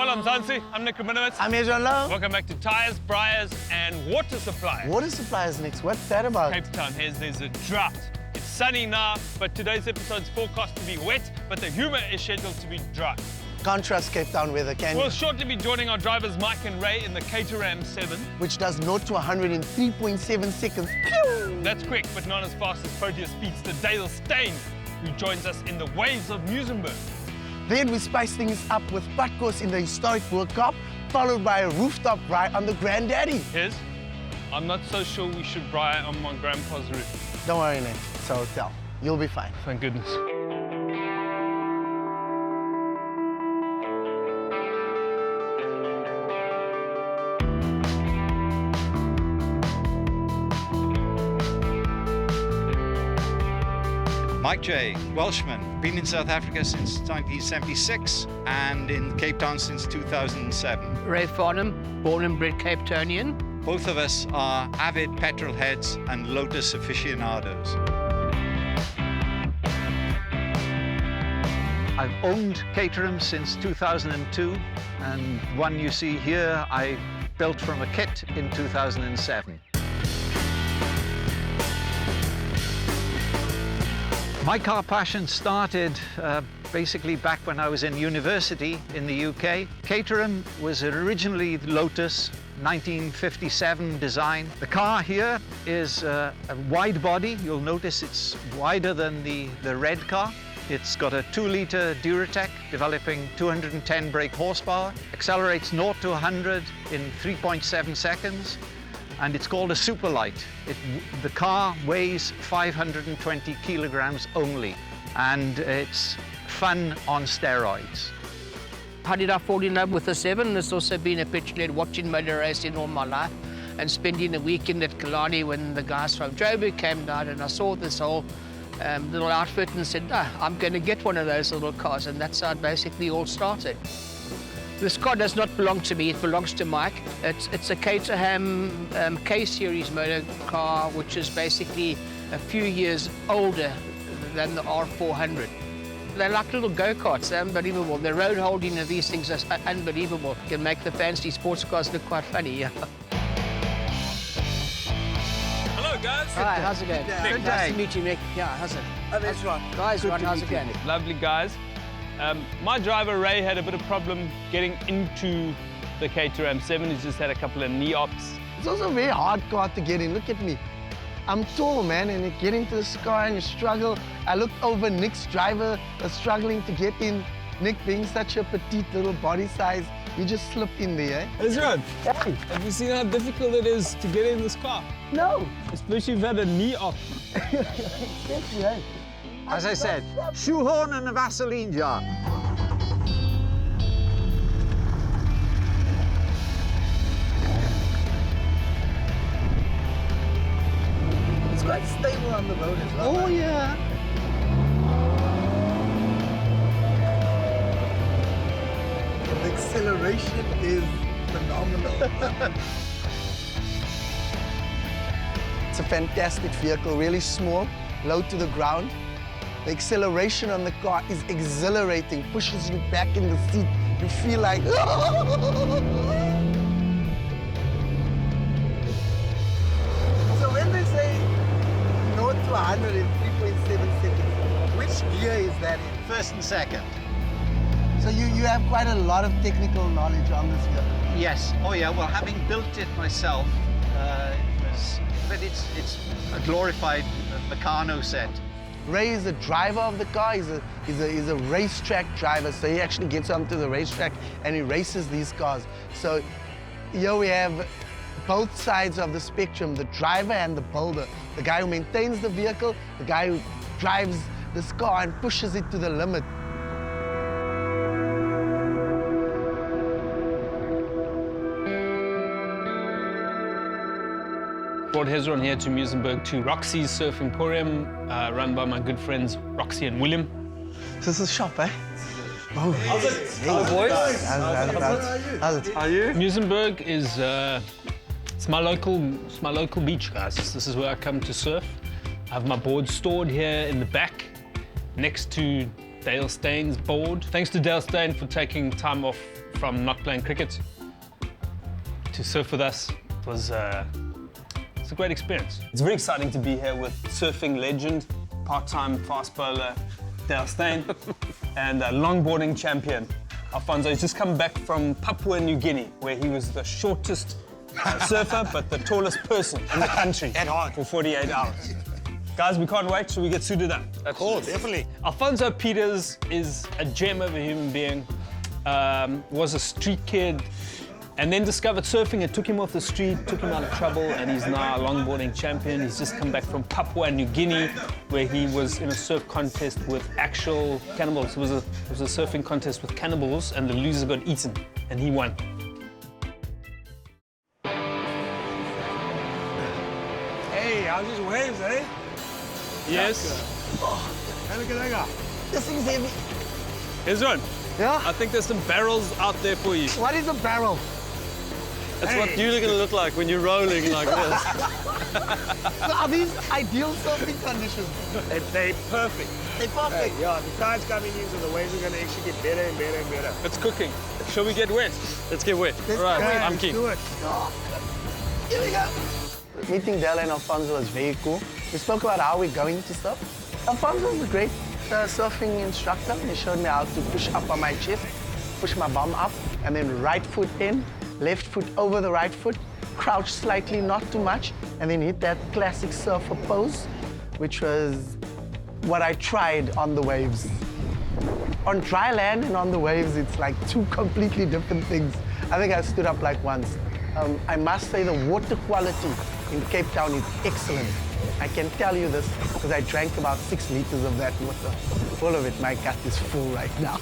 Hola, Mzansi. I'm Nik Rabinowitz. I'm Hezron Louw. Welcome back to Tyres, Braaiers and Water Supply. Water supplies, Nik. What's that about? Cape Town, there's a drought. It's sunny now, but today's episode is forecast to be wet, but the humour is scheduled to be dry. Can't trust Cape Town weather, can you? We'll shortly be joining our drivers Mike and Ray in the Caterham Seven. Which does 0 to 100 in 3.7 seconds. Pew! That's quick, but not as fast as Proteus speedster Dale Steyn, who joins us in the waves of Muizenberg. Then we spice things up with butt course in the historic Bo Kaap, followed by a rooftop braai on the Granddaddy. Hez, I'm not so sure we should braai on my grandpa's roof. Don't worry, Nik. It's a hotel. You'll be fine. Thank goodness. Mike J, Welshman, been in South Africa since 1976 and in Cape Town since 2007. Ray Farnham, born and bred Cape Townian. Both of us are avid petrol heads and Lotus aficionados. I've owned Caterham since 2002, and one you see here I built from a kit in 2007. My car passion started basically back when I was in university in the UK. Caterham was originally Lotus, 1957 design. The car here is a wide body. You'll notice it's wider than the red car. It's got a 2-litre Duratec, developing 210 brake horsepower, accelerates 0 to 100 in 3.7 seconds. And it's called a super light. The car weighs 520 kilograms only, and it's fun on steroids. How did I fall in love with the Seven? It's also been a petrol watching motor racing all my life and spending a weekend at Kalani when the guys from Joburg came down, and I saw this whole little outfit and said, I'm going to get one of those little cars, and that's how it basically all started. This car does not belong to me, it belongs to Mike. It's a Caterham K-Series motor car, which is basically a few years older than the R400. They're like little go-karts, they're unbelievable. The road holding of these things is unbelievable. You can make the fancy sports cars look quite funny, yeah. Hello, guys. Hi, how's it going? Good Nice to meet you, Nik. Yeah, how's it? That's right. Guys, how's it going? Lovely guys. My driver Ray had a bit of problem getting into the Caterham 7. He's just had a couple of knee ops. It's also a very hard car to get in. Look at me. I'm tall, man, and you get into this car and you struggle. I looked over Nik's driver, was struggling to get in. Nik being such a petite little body size, you just slipped in there, eh? Hezron, Hey. have you seen how difficult it is to get in this car? No. Especially if you've had a knee op. Especially, eh? As I said, shoehorn and a Vaseline jar. It's quite stable on the road as well. Oh, yeah. The acceleration is phenomenal. It's a fantastic vehicle, really small, low to the ground. The acceleration on the car is exhilarating, pushes you back in the seat. You feel like... So when they say 0 to 100 in 3.7 seconds, which gear is that in? First and second. So you have quite a lot of technical knowledge on this vehicle. Yes. Oh, yeah. Well, having built it myself, but it's a glorified Meccano set. Ray is the driver of the car. He's a racetrack driver, so he actually gets onto the racetrack and he races these cars. So here we have both sides of the spectrum, the driver and the builder. The guy who maintains the vehicle, the guy who drives this car and pushes it to the limit. Brought Hezron here to Muizenberg to Roxy's Surf Emporium, run by my good friends Roxy and William. So this is shop, eh? Oh. How's it? Hello, boys. How's it? How are you? Muizenberg is it's my local beach, guys. This is where I come to surf. I have my board stored here in the back, next to Dale Steyn's board. Thanks to Dale Steyn for taking time off from not playing cricket to surf with us. It's a great experience. It's very exciting to be here with surfing legend, part-time fast bowler Dale Steyn, and longboarding champion Alfonso. He's just come back from Papua New Guinea, where he was the shortest surfer, but the tallest person in the country for 48 hours. Guys, we can't wait till we get suited up. Of course, definitely. Alfonso Peters is a gem of a human being. Was a street kid, and then discovered surfing. It took him off the street, took him out of trouble, and he's now a longboarding champion. He's just come back from Papua New Guinea, where he was in a surf contest with actual cannibals. It was a surfing contest with cannibals, and the loser got eaten, and he won. Hey, how's these waves, eh? Yes. Hey, look at that guy. This thing's heavy. Hezron, Yeah? I think there's some barrels out there for you. What is a barrel? That's what you're going to look like when you're rolling like this. So are these ideal surfing conditions? They're perfect. They're perfect. Yeah, the tide's coming in, so the waves are going to actually get better and better and better. It's cooking. Shall we get wet? Let's get wet. All right, Okay, I'm let's keen. do it. Here we go. Meeting Dale and Alfonso was very cool. We spoke about how we're going to surf. Alfonso is a great surfing instructor. He showed me how to push up on my chest, push my bum up, and then right foot in, left foot over the right foot, crouch slightly, not too much, and then hit that classic surfer pose, which was what I tried on the waves. On dry land and on the waves, it's like two completely different things. I think I stood up like once. I must say the water quality in Cape Town is excellent. I can tell you this because I drank about 6 liters of that water. All of it, my gut is full right now.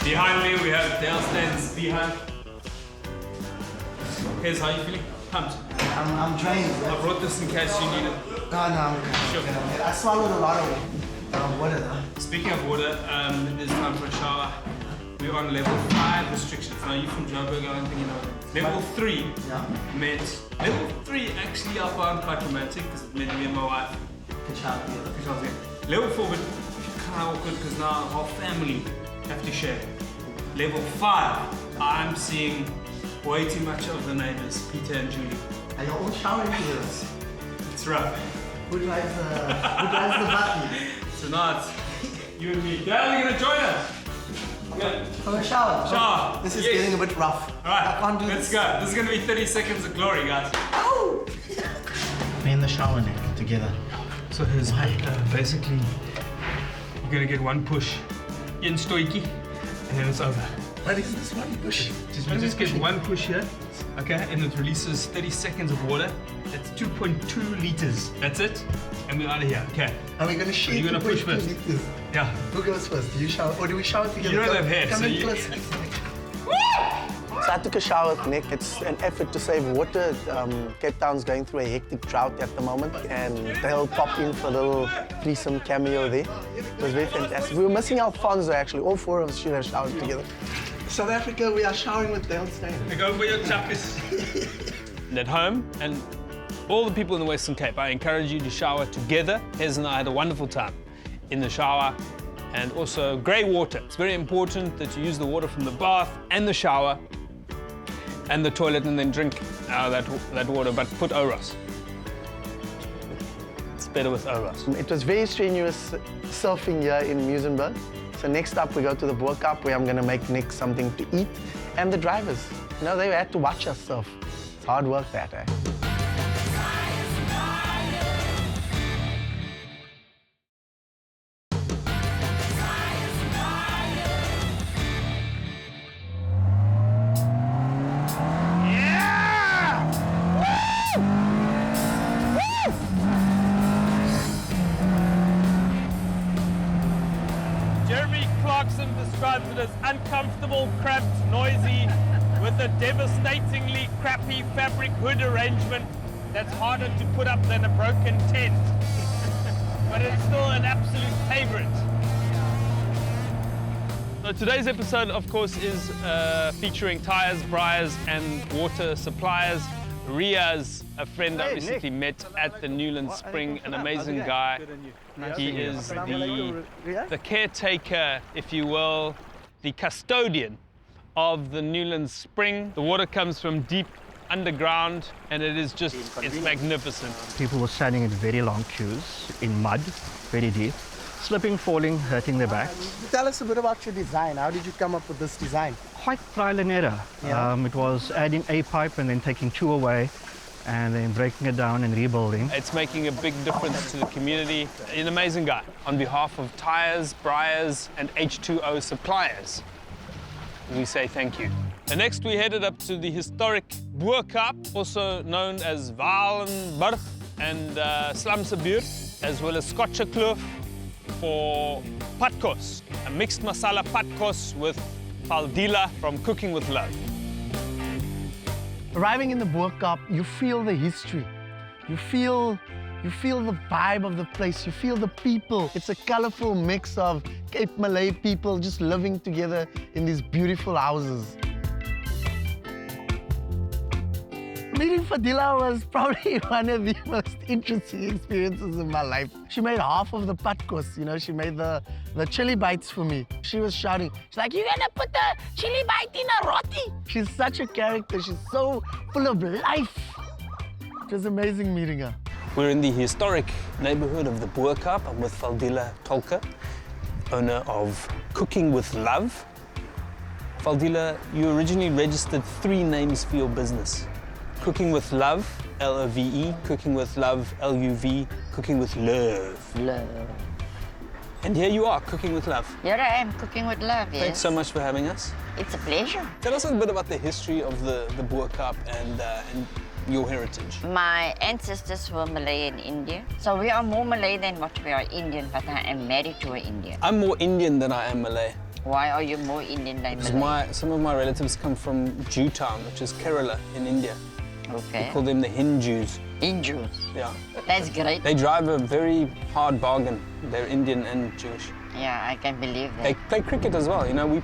Behind me, we have Dale Steyn's behind. Hez, how are you feeling? Pumped. I'm drained. I brought this in case you need it. No, I'm Sure. I swallowed a lot of water though. Speaking of water, it is time for a shower. We're on level 5 restrictions. Now, you're from Joburg, I don't think you know. Level 3 meant... Level 3 actually I found quite romantic because it meant me and my wife. Good shower together. Level 4 but kind of awkward because now our whole family have to share. Level 5, I'm seeing way too much of the neighbors, Peter and Julie. Are you all showering together? It's rough. Who drives the button? So now it's you and me. Dale, you're gonna join us. Good. Oh, a shower. Shower. This is Yes. getting a bit rough. All right, I can't do let's this. go. This is gonna be 30 seconds of glory, guys. Oh! We're in the shower now, together. So here's basically, you're gonna get one push in stoiki, and then it's over. What is this one push? You just get one push here, okay, and it releases 30 seconds of water. That's 2.2 liters. That's it, and we're out of here. Okay. Are we going to share? You're gonna push 2.2 first. liters? Yeah. Who goes first? Do you shower or do we shower together? You don't Come- have hair, Come so in you- close. So I took a shower with Nik. It's an effort to save water. Cape Town's going through a hectic drought at the moment, and they'll pop in for a little threesome cameo there. It was very fantastic. We were missing Alfonso, actually. All 4 of us should have showered together. South Africa, we are showering with Dale Steyn. Go for your chappies. At home, and all the people in the Western Cape, I encourage you to shower together. Hez and I had a wonderful time in the shower, and also grey water. It's very important that you use the water from the bath and the shower and the toilet, and then drink that water, but put Oros. It's better with Oros. It was very strenuous surfing here in Muizenberg. So next up, we go to the Bo Kaap, where I'm going to make Nik something to eat, and the drivers. You know, they had to watch us surf. It's hard work, that, eh? Jeremy Clarkson describes it as uncomfortable, cramped, noisy, with a devastatingly crappy fabric hood arrangement. that's harder to put up than a broken tent. But it's still an absolute favorite. So today's episode, of course, is featuring Tyres, Braaiers and water suppliers. Ria's a friend I recently met at the Newland Spring, an amazing guy. He is the caretaker, if you will, the custodian of the Newland Spring. The water comes from deep underground and it is just, it's magnificent. People were standing in very long queues in mud, very deep, slipping, falling, hurting their backs. Tell us a bit about your design. How did you come up with this design? Quite trial and error. Yeah. It was adding a pipe and then taking two away and then breaking it down and rebuilding. It's making a big difference to the community. An amazing guy. On behalf of Tyres, Braaiers and H2O suppliers, we say thank you. And next we headed up to the historic Bo Kaap, also known as Muizenberg and Slamsebuurt, as well as Scotcherkloof for patkos, a mixed masala patkos with faldila from Cooking with Love. Arriving in the Bo Kaap, you feel the history. You feel the vibe of the place. You feel the people. It's a colorful mix of Cape Malay people just living together in these beautiful houses. Meeting Fadila was probably one of the most interesting experiences of my life. She made half of the patkos, you know, she made the chili bites for me. She was shouting, she's like, "You're gonna put the chili bite in a roti?" She's such a character, she's so full of life. It was amazing meeting her. We're in the historic neighborhood of the Bo Kaap. I'm with Faldila Tolka, owner of Cooking with Love. Faldila, you originally registered 3 names for your business. Cooking with Love, L-O-V-E, Cooking with Love, L-U-V, Cooking with Love. Love. And here you are, Cooking with Love. Here I am, Cooking with Love, yes. Thanks so much for having us. It's a pleasure. Tell us a bit about the history of the Bo Kaap and your heritage. My ancestors were Malay in India, so we are more Malay than what we are Indian, but I am married to an Indian. I'm more Indian than I am Malay. Why are you more Indian than Because Malay? some of my relatives come from Jewtown, which is Kerala in India. Okay. We call them the Hindus. Hindus. Yeah. That's great. They drive a very hard bargain. They're Indian and Jewish. Yeah, I can believe that. They play cricket as well. You know, we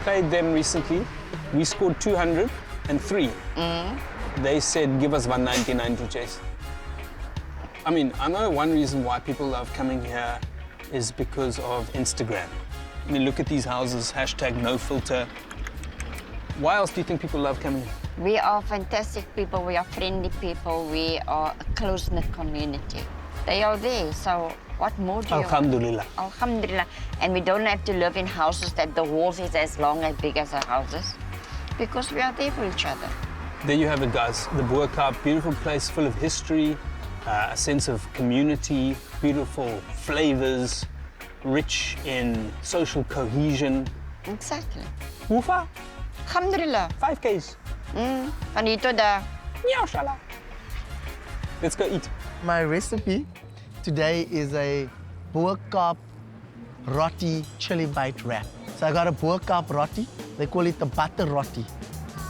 played them recently. We scored 203. They said, give us 199 to chase. I mean, I know one reason why people love coming here is because of Instagram. I mean, look at these houses, #NoFilter. Why else do you think people love coming here? We are fantastic people, we are friendly people, we are a close-knit community. They are there, so what more do you want? Alhamdulillah. Alhamdulillah. And we don't have to live in houses that the walls is as long as big as our houses, because we are there for each other. There you have it, guys. The Bo Kaap, beautiful place full of history, a sense of community, beautiful flavors, rich in social cohesion. Exactly. Hoeveel? Alhamdulillah. 5 Ks. Van hier tot daar. Let's go eat. My recipe today is a Bo Kaap roti chili bite wrap. So I got a Bo Kaap roti. They call it the butter roti.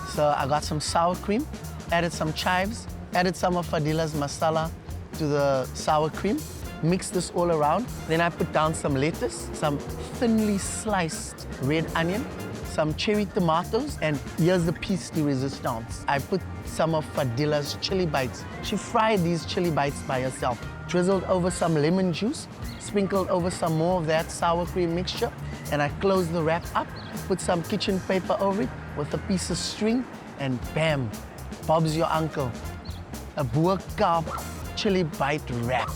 So I got some sour cream, added some chives, added some of Fadila's masala to the sour cream, mixed this all around. Then I put down some lettuce, some thinly sliced red onion, some cherry tomatoes, and here's the piece de resistance. I put some of Fadila's chili bites. She fried these chili bites by herself, drizzled over some lemon juice, sprinkled over some more of that sour cream mixture, and I closed the wrap up, put some kitchen paper over it with a piece of string, and bam, Bob's your uncle. A Bo Kaap chili bite wrap.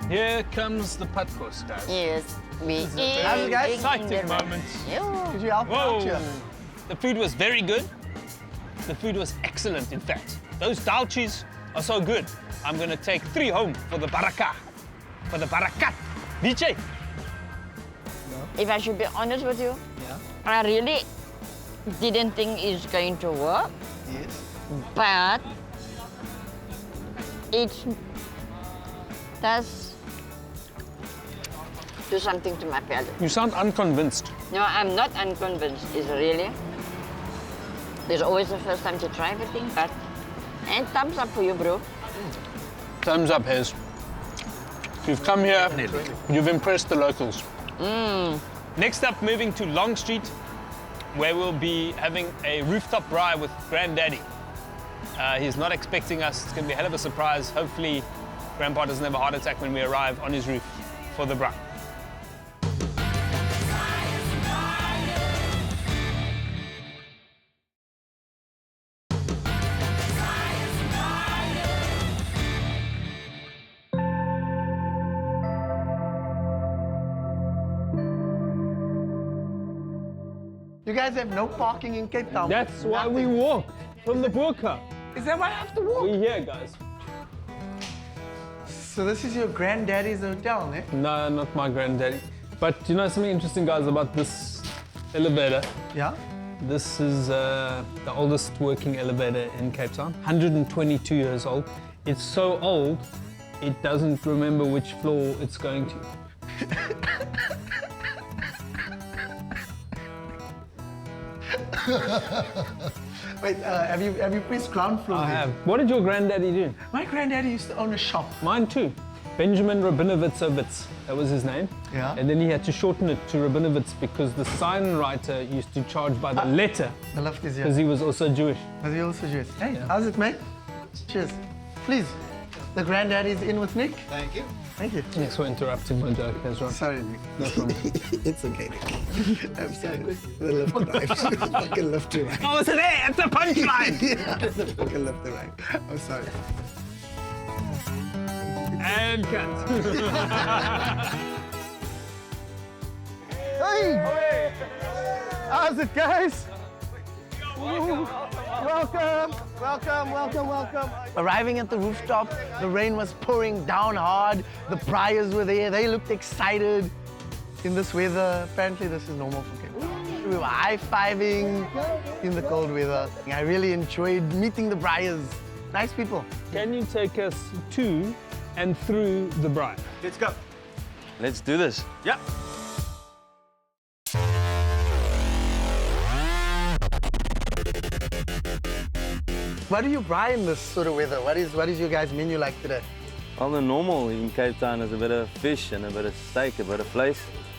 Here comes the patkos, guys. Yes, we eat. How's it, guys? Exciting moment. Could you help me out here? The food was very good. The food was excellent, in fact. Those dalchis are so good. I'm gonna take 3 home for the baraka. For the barakat. DJ. If I should be honest with you, I really didn't think it's going to work. Yes. But it does do something to my palate. You sound unconvinced. No, I'm not unconvinced. It's really There's always a first time to try everything, but... And thumbs up for you, bro. Thumbs up, Hez. You've come here, you've impressed the locals. Next up, moving to Long Street, where we'll be having a rooftop braai with Granddaddy. He's not expecting us. It's going to be a hell of a surprise. Hopefully, Grandpa doesn't have a heart attack when we arrive on his roof for the braai. You guys have no parking in Cape Town. That's why we walked from the Bo Kaap. Is that why I have to walk? We're here, guys. So this is your granddaddy's hotel, eh? No, not my granddaddy. But you know something interesting, guys, about this elevator? Yeah? This is the oldest working elevator in Cape Town, 122 years old. It's so old, it doesn't remember which floor it's going to. Wait, have you pressed ground floor? I there? have. What did your granddaddy do? My granddaddy used to own a shop. Mine too. Benjamin Rabinowitz, that was his name. Yeah. And then he had to shorten it to Rabinowitz because the sign writer used to charge by the letter The lift is because here. he was also Jewish. Was he also Jewish? Hey, Yeah. how's it, mate? Cheers. Please, the granddaddy's in with Nik. Thank you. Thank you. Thanks for interrupting my joke, Hezron. Sorry, Nik. No problem. It's okay, Nik. I'm sorry. The lift arrived. Fucking lift arrived. Oh, it's there! It's a punchline! Yeah, the fucking lift arrived. I'm sorry. And cut. Hey! How's it, guys? Welcome. Arriving at the rooftop, the rain was pouring down hard. The Braaiers were there. They looked excited in this weather. Apparently, this is normal for Cape Town. We were high-fiving in the cold weather. I really enjoyed meeting the Braaiers. Nice people. Can you take us to and through the braai? Let's go. Let's do this. Yeah. What do you braai in this sort of weather? What is your guys' menu like today? Well, the normal in Cape Town is a bit of fish and a bit of steak, a bit of vleis.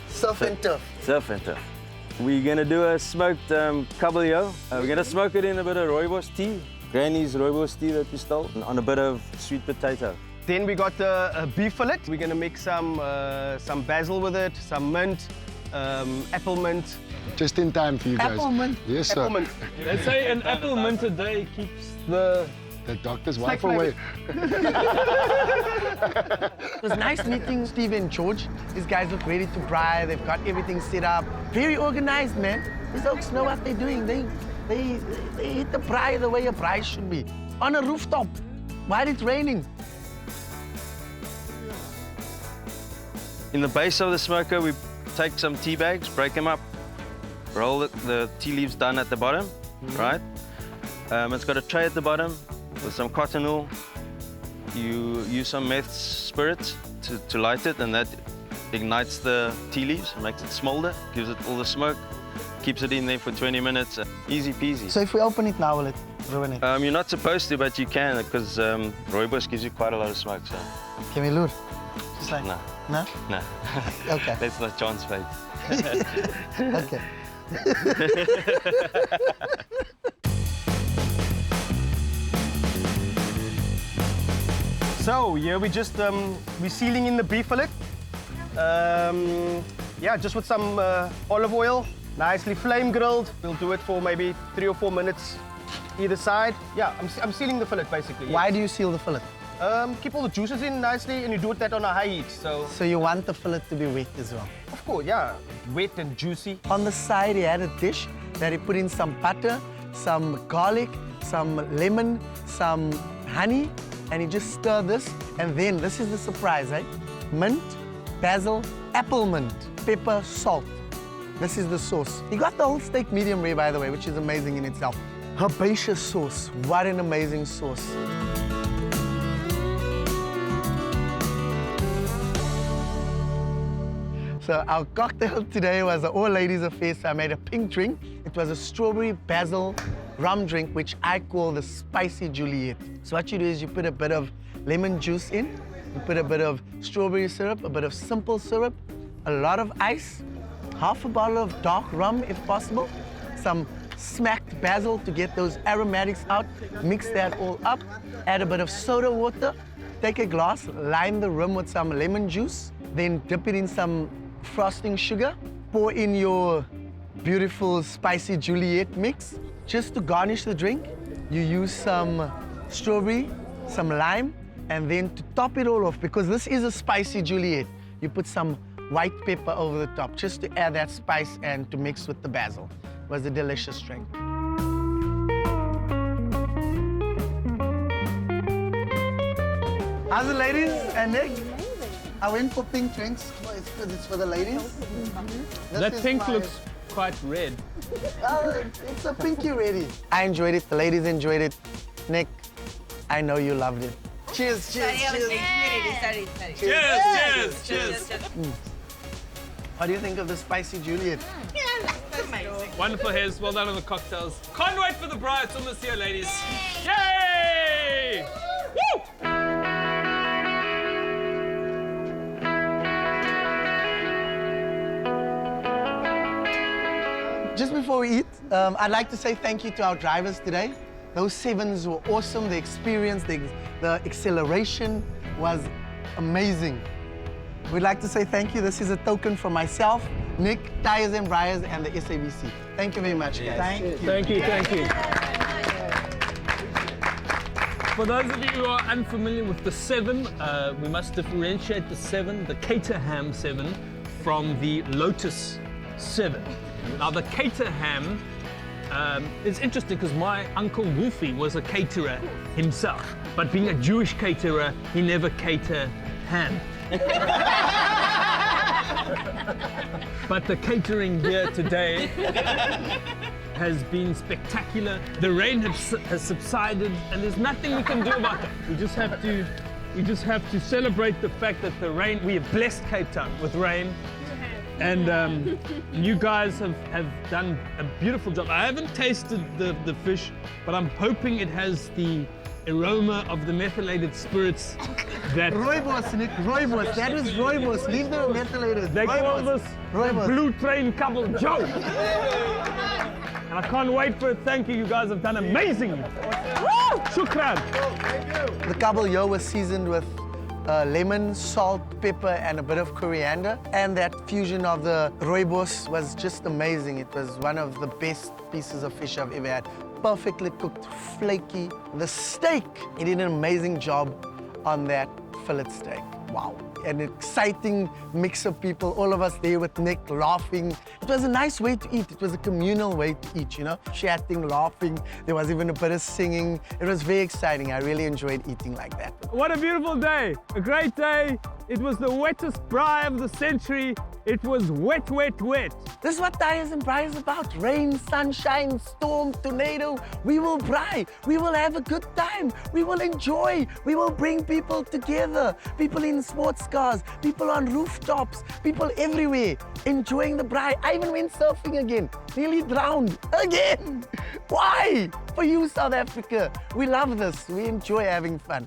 Surf and turf. Surf and turf. We're gonna do a smoked kabeljou. We're gonna smoke it in a bit of rooibos tea. Granny's rooibos tea that we stole, and on a bit of sweet potato. Then we got a beef fillet. We're gonna mix some basil with it, some mint, apple mint. Just in time for you guys. Apple mint. Yes, sir. Apple mint. They say an apple mint a day keeps the... The doctor's wife away. It was nice meeting Steve and George. These guys look ready to braai. They've got everything set up. Very organized, man. These folks know what they're doing. They hit the braai the way a braai should be. On a rooftop, while it's raining. In the base of the smoker, we take some tea bags, break them up, roll the tea leaves down at the bottom, right? It's got a tray at the bottom with some cotton wool. You use some meth spirit to light it, and that ignites the tea leaves, makes it smolder, gives it all the smoke, keeps it in there for 20 minutes. Easy peasy. So if we open it now, will it ruin it? You're not supposed to, but you can, because rooibos gives you quite a lot of smoke. So Can we lure? Just like... no, No? no. Okay. Let's not chance fate. Okay. So here we just we're sealing in the beef fillet. Yeah, just with some olive oil, nicely flame grilled. We'll do it for maybe 3 or 4 minutes either side. Yeah, I'm sealing the fillet basically. Why yes. do you seal the fillet? Keep all the juices in nicely, and you do that on a high heat. So So you want the fillet to be wet as well. of course, yeah, wet and juicy. On the side, he had a dish that he put in some butter, some garlic, some lemon, some honey, and he just stirred this. And then, this is the surprise, eh? Mint, basil, apple mint, pepper, salt. This is the sauce. He got the whole steak medium rare, by the way, which is amazing in itself. Herbaceous sauce. What an amazing sauce. So our cocktail today was an all-ladies affair, so I made a pink drink. It was a strawberry basil rum drink, which I call the spicy Juliet. So what you do is you put a bit of lemon juice in, you put a bit of strawberry syrup, a bit of simple syrup, a lot of ice, half a bottle of dark rum if possible, some smacked basil to get those aromatics out, mix that all up, add a bit of soda water, take a glass, line the rim with some lemon juice, then dip it in some frosting sugar, pour in your beautiful spicy Juliet mix. Just to garnish the drink, you use some strawberry, some lime, and then to top it all off, because this is a spicy Juliet, you put some white pepper over the top, just to add that spice and to mix with the basil. It was a delicious drink. How's the ladies and Nik? I went for pink drinks because it's for the ladies. That pink looks quite red. It's a pinky ready. I enjoyed it, the ladies enjoyed it. Nik, I know you loved it. Cheers, cheers, cheers. Cheers, cheers, cheers. What do you think of the spicy Juliet? Amazing. Wonderful, Hez. Well done on the cocktails. Can't wait for the braai. It's almost here, ladies. Yay! Woo! Just before we eat, I'd like to say thank you to our drivers today. Those sevens were awesome. The experience, the acceleration was amazing. We'd like to say thank you. This is a token from myself, Nik, Tyres and Braaiers, and the SABC. Thank you very much, guys. Thank you. Thank you, thank you. For those of you who are unfamiliar with the Seven, we must differentiate the Seven, the Caterham Seven, from the Lotus Seven. Now, the Caterham is interesting because my uncle Wolfie was a caterer himself, but being a Jewish caterer, he never catered ham. But the catering here today has been spectacular. The rain has subsided, and there's nothing we can do about it. We just have to celebrate the fact that the rain. We have blessed Cape Town with rain. And you guys have done a beautiful job. I haven't tasted the fish, but I'm hoping it has the aroma of the methylated spirits that... Rooibos, Nik, rooibos. That was rooibos. Leave the methylated. They call this the Blue Train Couple Joe. And I can't wait for it. Thank you. You guys have done amazing. Woo! Shukran. The Couple Yo was seasoned with lemon, salt, pepper, and a bit of coriander. And that fusion of the rooibos was just amazing. It was one of the best pieces of fish I've ever had. Perfectly cooked, flaky. The steak, he did an amazing job on that fillet steak. Wow. An exciting mix of people, all of us there with Nik laughing. It was a nice way to eat. It was a communal way to eat, you know, chatting, laughing. There was even a bit of singing. It was very exciting. I really enjoyed eating like that. What a beautiful day. A great day. It was the wettest braai of the century. It was wet, wet, wet. This is what Tyres and Braaiers is about. Rain, sunshine, storm, tornado. We will braai. We will have a good time. We will enjoy. We will bring people together. People in sports cars, people on rooftops, people everywhere enjoying the braai. I even went surfing again. Nearly drowned again. Why? For you, South Africa. We love this. We enjoy having fun.